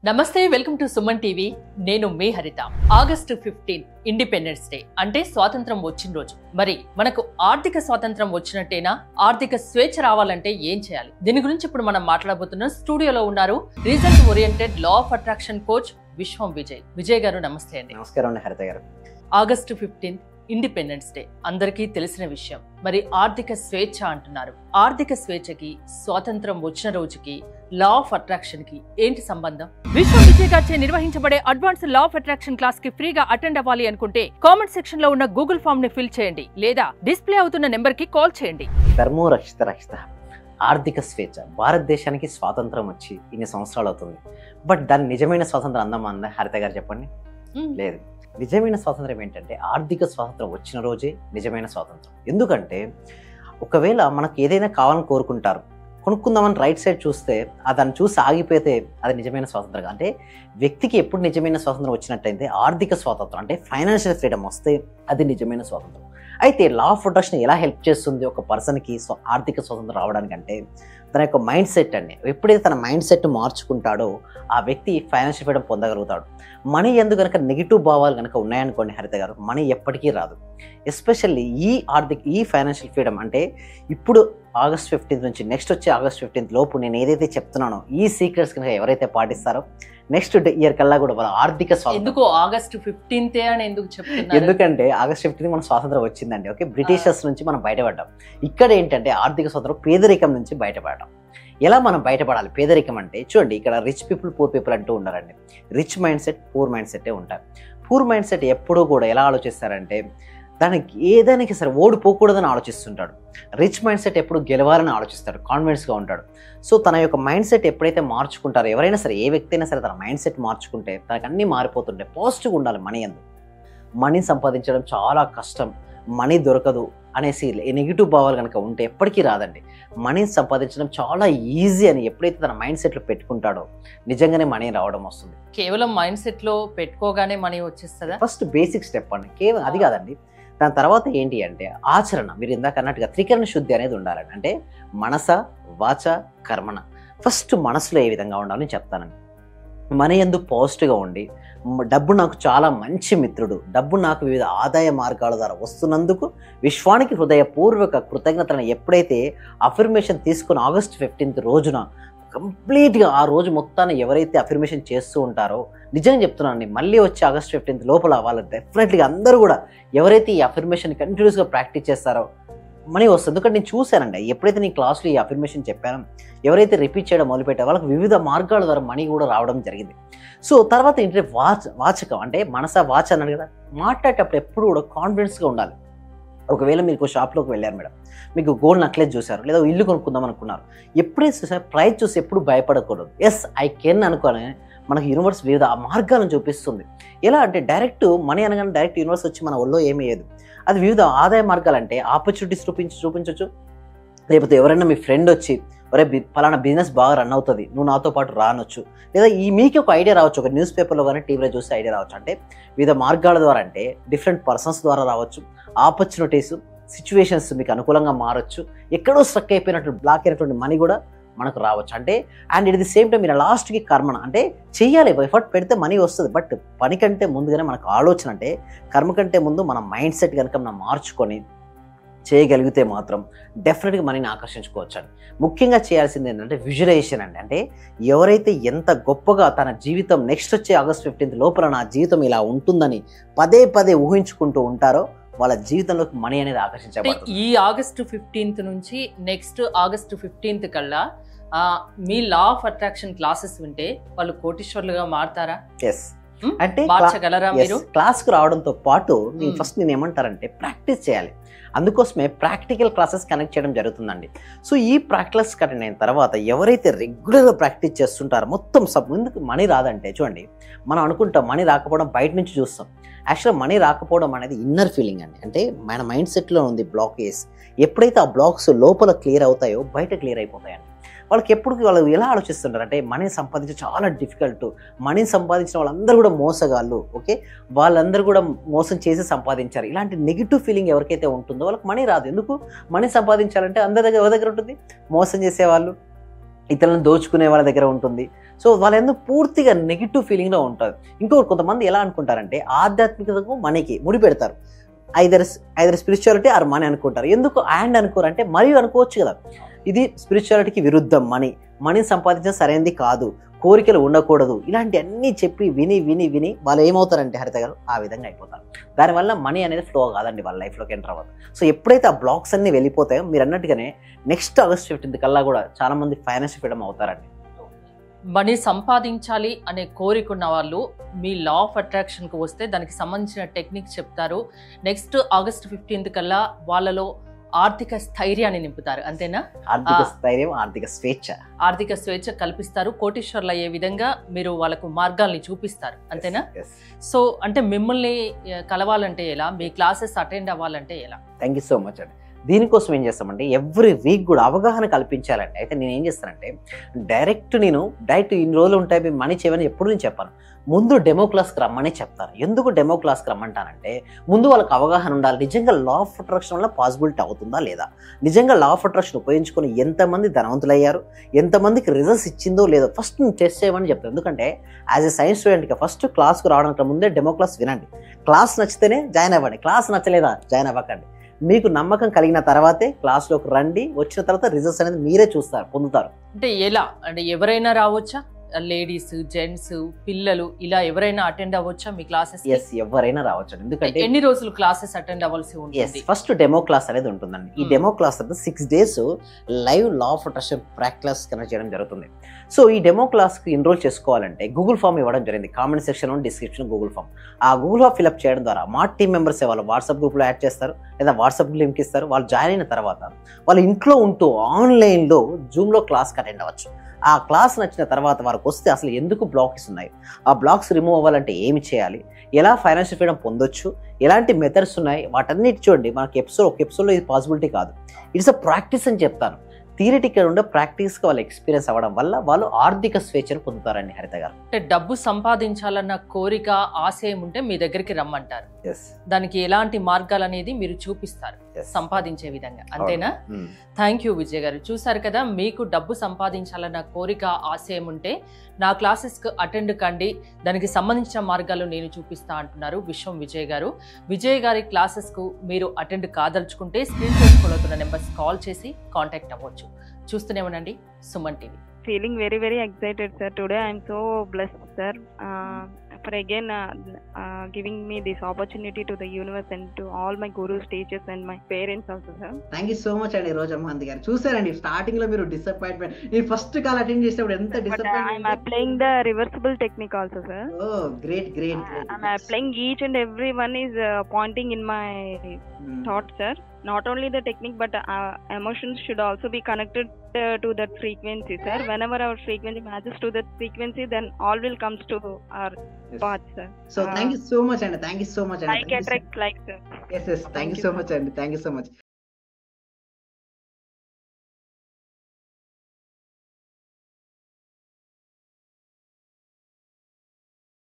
నమస్తే welcome to Suman TV నేను మీ హరిత ఆగస్టు 15 ఇండిపెండెన్స్ డే అంటే స్వాతంత్రం వచ్చిన రోజు మరి మనకు ఆర్థిక స్వాతంత్రం వచ్చినట్టేనా ఆర్థిక స్వేచ్ఛ రావాలంటే ఏం చేయాలి దీని గురించి ఇప్పుడు మనం మాట్లాడబోతున్నాం స్టూడియోలో ఉన్నారు result oriented law of attraction coach విశ్వం విజయ్ గారు నమస్తే అండి నమస్కారం అండి హరిత గారు ఆగస్టు 15 ఇండిపెండెన్స్ డే అందరికీ తెలిసిన విషయం మరి ఆర్థిక స్వేచ్ఛ అంటున్నారు ఆర్థిక స్వేచ్ఛకి స్వాతంత్రం వచ్చిన రోజుకి లా ఆఫ్ అట్రాక్షన్ కి ఏంటి సంబంధం విశ్వం విజయ్ గారిచే నిర్వహించబడే advance law of attraction class కి ఫ్రీగా అటెండ్ అవ్వాలి అనుకుంటే కామెంట్ సెక్షన్ లో ఉన్న గూగుల్ ఫామ్ ని ఫిల్ చేయండి లేదా డిస్ప్లే అవుతున్న నెంబర్ కి కాల్ చేయండి ధర్మో రక్షిత ఆర్థిక స్వేచ్ఛ భారతదేశానికి స్వాతంత్రం వచ్చి ఇన్ని సంవత్సరాలు అవుతుంది బట్ దాని నిజమైన స్వాతంత్రం అందమా హరిత గారు చెప్పండి లేదు నిజమైన స్వాతంత్రం ఏంటంటే ఆర్థిక స్వాతంత్రం వచ్చిన రోజే నిజమైన స్వాతంత్రం ఎందుకంటే ఒకవేళ మనకు ఏదైనా కావాలని కోరుకుంటారు కొనుక్కుందామని రైట్ సైడ్ చూస్తే దాన్ని చూసి ఆగిపోతే అది నిజమైన స్వాతంత్రం అంటే వ్యక్తికి ఎప్పుడు నిజమైన స్వాతంత్రం వచ్చినట్టయితే ఆర్థిక స్వాతంత్రం అంటే ఫైనాన్షియల్ ఫ్రీడమ్ వస్తే అది నిజమైన స్వాతంత్రం అయితే లా ఆఫ్ అట్రాక్షన్ ఎలా హెల్ప్ చేస్తుంది ఒక పర్సన్కి ఆర్థిక స్వాతంత్రం రావడానికంటే తన యొక్క మైండ్ సెట్ అండి ఎప్పుడైతే తన మైండ్ సెట్ మార్చుకుంటాడో ఆ వ్యక్తి ఫైనాన్షియల్ ఫ్రీడమ్ పొందగలుగుతాడు మనీ ఎందుకు కనుక నెగిటివ్ భావాలు కనుక ఉన్నాయనుకోండి హరిత గారు మనీ ఎప్పటికీ రాదు ఎస్పెషల్లీ ఈ ఫైనాన్షియల్ ఫ్రీడమ్ అంటే ఇప్పుడు ఆగస్ట్ 15 నుంచి నెక్స్ట్ వచ్చే ఆగస్ట్ 15 లోపు నేను ఏదైతే చెప్తున్నానో ఈ సీక్రెట్స్ కనుక ఎవరైతే పాటిస్తారో నెక్స్ట్ ఇయర్ కల్లా కూడా వాళ్ళ ఆర్థిక ఎందుకు ఆగస్ట్ 15 అని ఎందుకు చెప్తున్నారు ఎందుకంటే ఆగస్ట్ 15 మన స్వాతంత్రం వచ్చిందండి ఓకే బ్రిటిషర్స్ నుంచి మనం బయటపడ్డాం ఇక్కడ ఏంటంటే ఆర్థిక స్వాతంత్రం పేదరికం నుంచి బయటపడడం ఎలా మనం బయటపడాలి పేదరికం అంటే చూడండి ఇక్కడ రిచ్ పీపుల్ పూర్ పీపుల్ అంటూ ఉండారండి rich mind set poor mind సెట్టే ఉంటారు పూర్ మైండ్ సెట్ ఎప్పుడూ కూడా ఎలా ఆలోచిస్తారంటే దానికి ఏదానికి సరే ఓడిపోకూడదని ఆలోచిస్తుంటాడు రిచ్ మైండ్ సెట్ ఎప్పుడు గెలవాలని ఆలోచిస్తాడు కాన్ఫిడెన్స్గా ఉంటాడు సో తన యొక్క మైండ్ సెట్ ఎప్పుడైతే మార్చుకుంటారో ఎవరైనా సరే ఏ వ్యక్తి అయినా సరే తన మైండ్ సెట్ మార్చుకుంటే తనకు అన్నీ మారిపోతుంటాయి పాజిటివ్గా ఉండాలి మనీ అందు మనీ సంపాదించడం చాలా కష్టం మనీ దొరకదు అనేసి నెగిటివ్ భావాలు కనుక ఉంటే ఎప్పటికీ రాదండి మనీ సంపాదించడం చాలా ఈజీ అని ఎప్పుడైతే తన మైండ్ సెట్లో పెట్టుకుంటాడో నిజంగానే మనీ రావడం వస్తుంది కేవలం మైండ్ సెట్లో పెట్టుకోగానే మనీ వచ్చేస్తుందా ఫస్ట్ బేసిక్ స్టెప్ అండి కేవలం అది కాదండి దాని తర్వాత ఏంటి అంటే ఆచరణ మీరు ఇందాక అన్నట్టుగా త్రికరణ శుద్ధి అనేది ఉండాలండి అంటే మనస వాచ కర్మణ ఫస్ట్ మనసులో ఏ విధంగా ఉండాలని చెప్తానండి మనీ యందు పాజిటివ్గా ఉండి డబ్బు నాకు చాలా మంచి మిత్రుడు డబ్బు నాకు వివిధ ఆదాయ మార్గాల ద్వారా వస్తున్నందుకు విశ్వానికి హృదయపూర్వక కృతజ్ఞతలను ఎప్పుడైతే అఫర్మేషన్ తీసుకుని ఆగస్ట్ 15 రోజున కంప్లీట్గా ఆ రోజు మొత్తాన్ని ఎవరైతే అఫర్మేషన్ చేస్తూ ఉంటారో నిజంగా చెప్తున్నానండి మళ్ళీ వచ్చి ఆగస్ట్ 15 లోపల వాళ్ళు డెఫినెట్లీగా అందరూ కూడా ఎవరైతే ఈ అఫర్మేషన్ కంటిన్యూస్గా ప్రాక్టీస్ చేస్తారో మనీ వస్తుంది ఎందుకంటే నేను చూశానండి ఎప్పుడైతే నేను క్లాస్లో ఈ అఫర్మేషన్ చెప్పానో ఎవరైతే రిపీట్ చేయడం మొదలుపెట్టారో వాళ్ళకి వివిధ మార్గాల ద్వారా మనీ కూడా రావడం జరిగింది సో తర్వాత ఏంటంటే వాచకం అంటే మనస వాచ అన్నాడు కదా మాట్లాడేటప్పుడు ఎప్పుడు కూడా కాన్ఫిడెన్స్గా ఉండాలి ఒకవేళ మీకు షాప్లోకి వెళ్ళారు మేడం మీకు గోల్డ్ నెక్లెస్ చూసారు లేదా ఇల్లు కొనుక్కుందాం అనుకున్నారు ఎప్పుడైతే చూసారు ప్రైస్ చూసి ఎప్పుడు భయపడకూడదు ఎస్ ఐ కెన్ అనుకోని మనకు యూనివర్స్ వివిధ మార్గాలను చూపిస్తుంది ఎలా అంటే డైరెక్ట్ మనీ అనగానే డైరెక్ట్ యూనివర్స్ వచ్చి మన ఒళ్ళో ఏమీ లేదు అది వివిధ ఆదాయ మార్గాలు అంటే ఆపర్చునిటీస్ చూపించవచ్చు లేకపోతే ఎవరైనా మీ ఫ్రెండ్ వచ్చి ఒరే ఫలానా బిజినెస్ బాగా రన్ అవుతుంది నువ్వు నాతో పాటు రానొచ్చు లేదా మీకు ఒక ఐడియా రావచ్చు ఒక న్యూస్ పేపర్లో కానీ టీవీలో చూస్తే ఐడియా రావచ్చు అంటే వివిధ మార్గాల ద్వారా అంటే డిఫరెంట్ పర్సన్స్ ద్వారా రావచ్చు ఆపర్చునిటీస్ సిచ్యువేషన్స్ మీకు అనుకూలంగా మారచ్చు ఎక్కడో స్ట్రక్ అయిపోయినట్టు బ్లాక్ అయినటువంటి మనీ కూడా మనకు రావచ్చు అంటే and it the same time మీరు లాస్ట్కి కర్మణ అంటే చెయ్యాలి ఎఫర్ట్ పెడితే మనీ వస్తుంది బట్ పని కంటే ముందుగానే మనకు ఆలోచన అంటే కర్మ కంటే ముందు మన మైండ్ సెట్ కనుక మనం మార్చుకొని చేయగలిగితే మాత్రం డెఫినెట్గా మనీని ఆకర్షించుకోవచ్చు అండి ముఖ్యంగా చేయాల్సింది ఏంటంటే విజువలైజేషన్ అండి అంటే ఎవరైతే ఎంత గొప్పగా తన జీవితం నెక్స్ట్ వచ్చే ఆగస్ట్ 15 లోపల నా జీవితం ఇలా ఉంటుందని పదే పదే ఊహించుకుంటూ ఉంటారో వాళ్ళ జీవితంలోకి మనీ అనేది ఆకర్షించబడుతుంది ఈ ఆగస్టు 15 నుంచి నెక్స్ట్ ఆగస్టు 15 కల్లా మీ లా ఆఫ్ అట్రాక్షన్ క్లాసెస్ వింటే వాళ్ళు కోటీశ్వర్లుగా మారుతారా ఎస్ అంటే మార్చగలరా మీరు క్లాస్కి రావడంతో పాటు నేను ఏమంటారంటే ప్రాక్టీస్ చేయాలి అందుకోసమే ప్రాక్టికల్ క్లాసెస్ కనెక్ట్ చేయడం జరుగుతుందండి సో ఈ ప్రాక్టీస్ కనెక్ట్ అయిన తర్వాత ఎవరైతే రెగ్యులర్గా ప్రాక్టీస్ చేస్తుంటారో మొత్తం ఎందుకు మనీ రాదంటే చూడండి మనం అనుకుంటాం మనీ రాకపోవడం బయట నుంచి చూస్తాం యాక్చువల్గా మనీ రాకపోవడం అనేది ఇన్నర్ ఫీలింగ్ అండి అంటే మన మైండ్ సెట్లో ఉంది బ్లాకేజ్ ఎప్పుడైతే ఆ బ్లాక్స్ లోపల క్లియర్ అవుతాయో బయట క్లియర్ అయిపోతాయండి వాళ్ళకి ఎప్పుడు వాళ్ళు ఎలా ఆలోచిస్తుంటారు అంటే మనీ సంపాదించడం చాలా డిఫికల్ట్ మనీ సంపాదించిన వాళ్ళందరూ కూడా మోసగాళ్ళు ఓకే వాళ్ళందరూ కూడా మోసం చేసి సంపాదించారు ఇలాంటి నెగిటివ్ ఫీలింగ్ ఎవరికైతే ఉంటుందో వాళ్ళకి మనీ రాదు ఎందుకు మనీ సంపాదించాలంటే అందరి దగ్గర ఉంటుంది మోసం చేసేవాళ్ళు ఇతరులను దోచుకునే వాళ్ళ దగ్గర ఉంటుంది. సో వాళ్ళందరూ పూర్తిగా నెగిటివ్ ఫీలింగ్లో ఉంటుంది. ఇంకొకటి కొంతమంది ఎలా అనుకుంటారంటే ఆధ్యాత్మికతకు మనీకి ముడి పెడతారు. ఐదర్ స్పిరిచువాలిటీ ఆర్ మనీ అనుకుంటారు. ఎందుకు అండ్ అనుకోరంటే మరియు అనుకోవచ్చు కదా. ఇది స్పిరిచువాలిటీకి విరుద్ధం. మనీ సంపాదించడం సరైనది కాదు, కోరికలు ఉండకూడదు, ఇలాంటి అన్నీ చెప్పి విని విని విని వాళ్ళు ఏమవుతారంటే హరిత గారు ఆ విధంగా అయిపోతారు. దానివల్ల మనీ అనేది ఫ్లో కాదండి వాళ్ళ లైఫ్లోకి ఎంటర్ అవ్వదు. సో ఎప్పుడైతే ఆ బ్లాక్స్ అన్ని వెళ్ళిపోతాయో మీరు అన్నట్టుగానే నెక్స్ట్ ఆగస్ట్ 15 కల్లా కూడా చాలా మంది ఫైనాన్షియల్ ఫ్రీడమ్ అవుతారండి. మనీ సంపాదించాలి అనే కోరికున్న వాళ్ళు మీ లా ఆఫ్ అట్రాక్షన్కి వస్తే దానికి సంబంధించిన టెక్నిక్స్ చెప్తారు. నెక్స్ట్ ఆగస్ట్ 15 కల్లా వాళ్ళలో ఆర్థిక స్థైర్యాన్ని నింపుతారు. అంతేనా? ఆర్థిక స్థైర్యం, ఆర్థిక స్వేచ్ఛ కల్పిస్తారు. కోటీశ్వర్లు అయ్యే విధంగా మీరు వాళ్ళకు మార్గాల్ని చూపిస్తారు. అంతేనా? Yes. సో అంటే మిమ్మల్ని కలవాలంటే ఎలా, మీ క్లాసెస్ అటెండ్ అవ్వాలంటే ఎలా? థ్యాంక్ యూ సో మచ్ అండి. దీనికోసం ఏం చేస్తామంటే ఎవ్రీ వీక్ కూడా అవగాహన కల్పించాలండి. అయితే నేను ఏం చేస్తానంటే డైరెక్ట్ ఇన్ని రోజులు ఉంటాయి మీ మనీ చేయమని ఎప్పుడు నేను చెప్పాను. ముందు డెమో క్లాస్కి రమ్మని చెప్తాను. ఎందుకు డెమో క్లాస్కి రమ్మంటానంటే ముందు వాళ్ళకి అవగాహన ఉండాలి. నిజంగా లా ఆఫ్ అట్రాక్షన్ వల్ల పాసిబిలిటీ అవుతుందా లేదా, నిజంగా లా ఆఫ్ అట్రాక్షన్ ఉపయోగించుకొని ఎంతమంది ధనవంతులు అయ్యారు, ఎంతమందికి రిజల్ట్స్ ఇచ్చిందో లేదో ఫస్ట్ నేను టెస్ట్ చేయమని చెప్తాను. ఎందుకంటే యాజ్ ఎ సైన్స్ స్టూడెంట్గా ఫస్ట్ క్లాస్కి రావడానికి ముందే డెమో క్లాస్ వినండి. క్లాస్ నచ్చితేనే జాయిన్ అవ్వండి, క్లాస్ నచ్చలేదా జాయిన్ అవ్వకండి. మీకు నమ్మకం కలిగిన తర్వాతే క్లాస్లోకి రండి. వచ్చిన తర్వాత రిజల్ట్స్ అనేది మీరే పొందుతారు. అంటే ఎలా అంటే ఎవరైనా రావచ్చా? లేడీస్, జెంట్స్, పిల్లలు ఇలా ఎవరైనా అటెండ్ అవ్వచ్చా మీ క్లాసెస్? ఎవరైనా రావచ్చు. ఎందుకంటే ఎన్ని రోజులు క్లాసెస్ అటెండ్ అవ్వాల్సి ఉంటుంది? ఫస్ట్ డెమో క్లాస్ అనేది ఉంటుందండి. ఈ డెమో క్లాస్ అనేది 6 days live law of attraction practice connect చేయడం జరుగుతుంది. సో ఈ డెమో క్లాస్కి ఎన్రోల్ చేసుకోవాలంటే గూగుల్ ఫామ్ ఇవ్వడం జరిగింది. Comment section description Google form. ఆ గూగుల్ ఫామ్ ఫిల్అప్ చేయడం ద్వారా మా టీం మెంబర్స్ వాళ్ళు వాట్సాప్ గ్రూప్లో యాడ్ చేస్తారు, లేదా వాట్సాప్ లింక్ ఇస్తారు. వాళ్ళు జాయిన్ అయిన తర్వాత వాళ్ళు ఇంట్లో ఉంటూ ఆన్లైన్లో జూమ్లో క్లాస్కి అటెండ్ అవ్వచ్చు. ఆ క్లాస్ నచ్చిన తర్వాత వారికి వస్తే అసలు ఎందుకు బ్లాక్స్ ఉన్నాయి, ఆ బ్లాక్స్ రిమూవ్ అవ్వాలంటే ఏమి చేయాలి, ఎలా ఫైనాన్షియల్ ఫ్రీడమ్ పొందొచ్చు, ఎలాంటి మెథడ్స్ ఉన్నాయి, వాటన్నిటి చూడండి. మనకి ఒక ఎపిసోడ్లో ఇది పాసిబిలిటీ కాదు. ఇట్స్ అ ప్రాక్టీస్ అని చెప్తాను. థియరిటికల్ ఉండే ప్రాక్టీస్గా వాళ్ళు ఎక్స్పీరియన్స్ అవ్వడం వల్ల వాళ్ళు ఆర్థిక స్వేచ్ఛను పొందుతారండి హరిత గారు. అంటే డబ్బు సంపాదించాలన్న కోరిక, ఆశయం ఉంటే మీ దగ్గరికి రమ్మంటారు. దానికి ఎలాంటి మార్గాలు అనేది మీరు చూపిస్తారు సంపాదించే విధంగా. అంతేనా? థ్యాంక్ యూ విజయ్ గారు. చూసారు కదా, మీకు డబ్బు సంపాదించాలన్న కోరిక, ఆశయం ఉంటే నా క్లాసెస్కి అటెండ్ కండి, దానికి సంబంధించిన మార్గాలు నేను చూపిస్తా అంటున్నారు విశ్వం విజయ్ గారు. విజయ్ గారి క్లాసెస్కు మీరు అటెండ్ కాదలుచుకుంటే స్క్రీన్ చేసుకున్న నెంబర్స్ కాల్ చేసి కాంటాక్ట్ అవ్వచ్చు. చూస్తూనే ఉండండి Suman TV. Feeling very very excited, sir. Today I am so blessed, sir, for again giving me this opportunity to the universe and to all my gurus, teachers and my parents also, sir. Thank you so much అండి రోజమ్మంది గారు. చూసారండి starting లో మీరు disappointment, నేను first call attend చేసేప్పుడు ఎంత But I am disappointment. applying the reversible technique also, sir. Oh great great I am applying each and every one is pointing in my thoughts, sir. Not only the technique but emotions should also be connected to that frequency, sir. Whenever our frequency matches to that frequency, then all will comes to our path, sir. So thank you so much అండి. Thank you so much అండి. Like attract like, sir. Yes, thank you so much అండి. Thank you so much.